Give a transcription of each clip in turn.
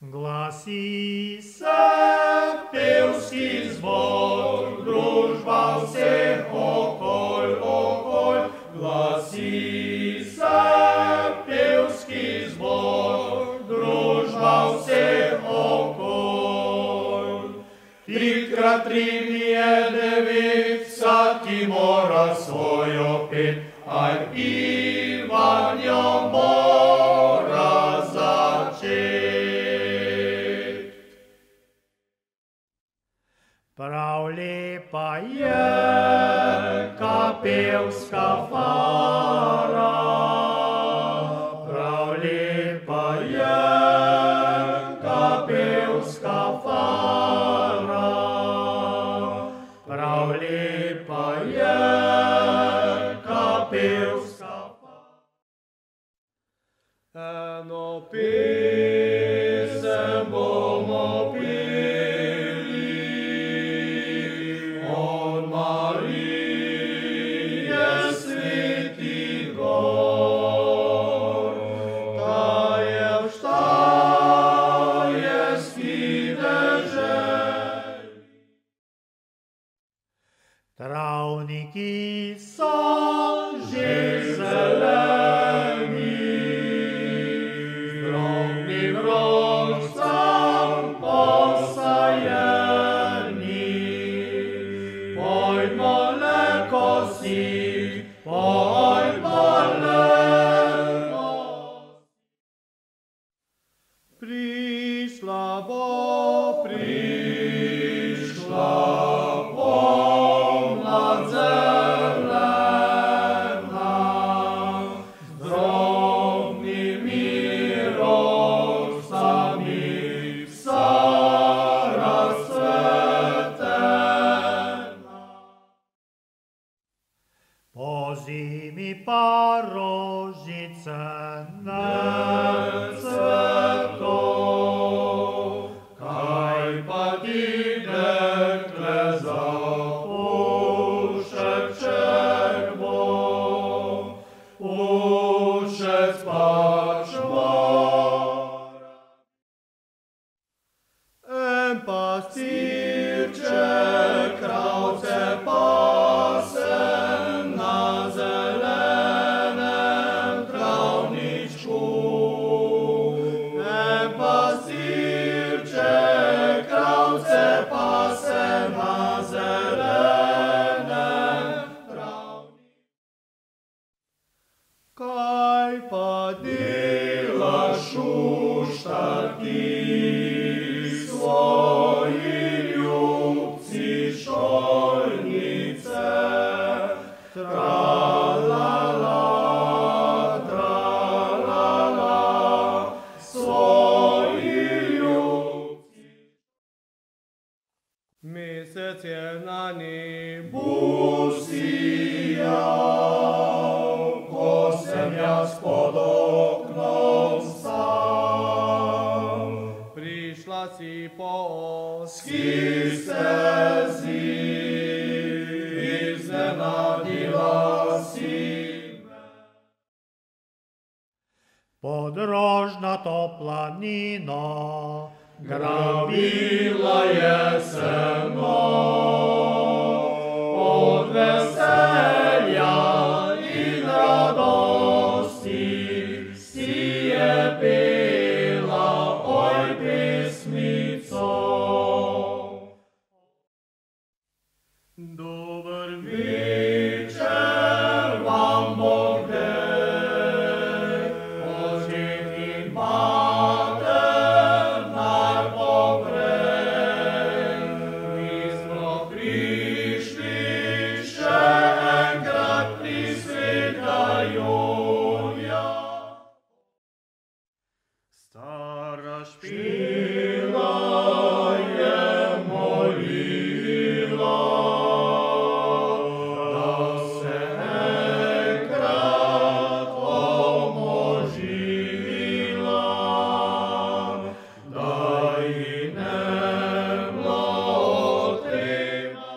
Glasi se pevski zbor, družba vseh okol, glasi se pevski zbor, družba vseh okol. Trikrat tri je devet, vsaki mora svojo pet, a Ivan jo mora začet. Prav lepa je kapelska fara, prav lepa je kapelska fara, prav lepa je kapelska fara. Eno pesem bomo peli, od Marije sveti gor, ta je v Štajerski deželi. Travniki so že zeleni, z drobnim rožcem posajeni. Pojdimo le kosit, pojdimo le kosit. Prišla bo pomlad zelena, z drobnimi rožcami vsa razcvetena. Pozimi pa rožice ne cvetov, kaj pa ti dekle za pušeček bo, pušec pač mora. En pastirček kravce pase na zelenem travničku. En pastirček kravce pase na zelenem travničku. Kaj pa delaš v Štarki, svoji ljubci šolnice? Tra-la-la, tra-la-la, svoji ljubci. Mesec je na nebu sijal, ko sem jaz pod oknom stal. Prišla si po ozki stezi, iznenadila si me. Pod rožnato planino grabila je seno, od veselja in radosti si je pela, oj, pesmico. Dober večer vam Bog dej, očet in mater naj poprej. Mi smo prišli še enkrat pri sveta Julija. Stara špila je molila, da se enkrat omožila, da ji ne bilo treba.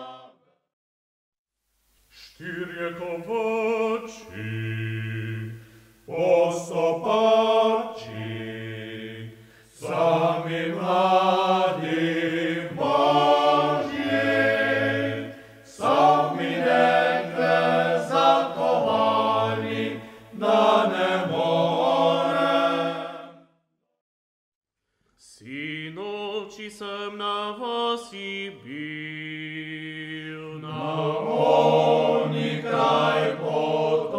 Štirje kovači, postopači, sami Sinoći sam na vas i bil, na oni kraj potoka.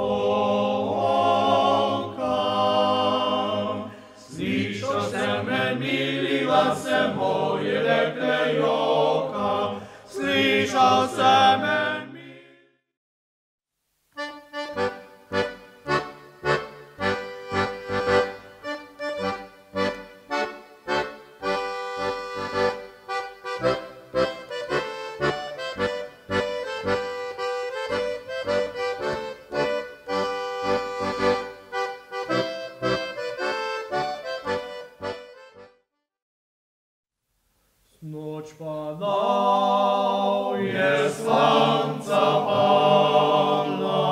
Slišao se men, milila se moje, rekle joka, slišao se men. Noć padał, je słońca padła,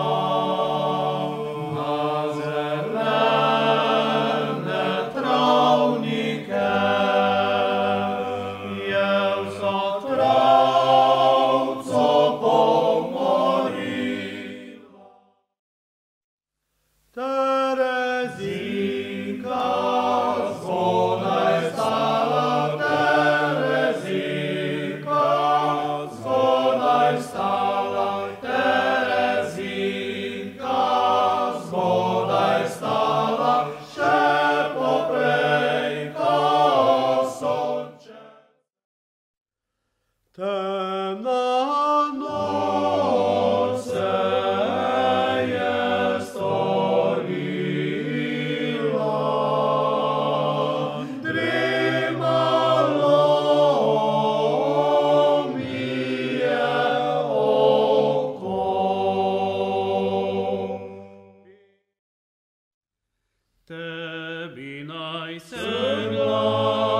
na zelene trawnike, jełza traw, co pomoliła. Terezinka zgoda jest stała, stała, Terezinka, zgodaj stała, się poprejka sądzie. Temna noce jest orila, Tebi najsem Sygla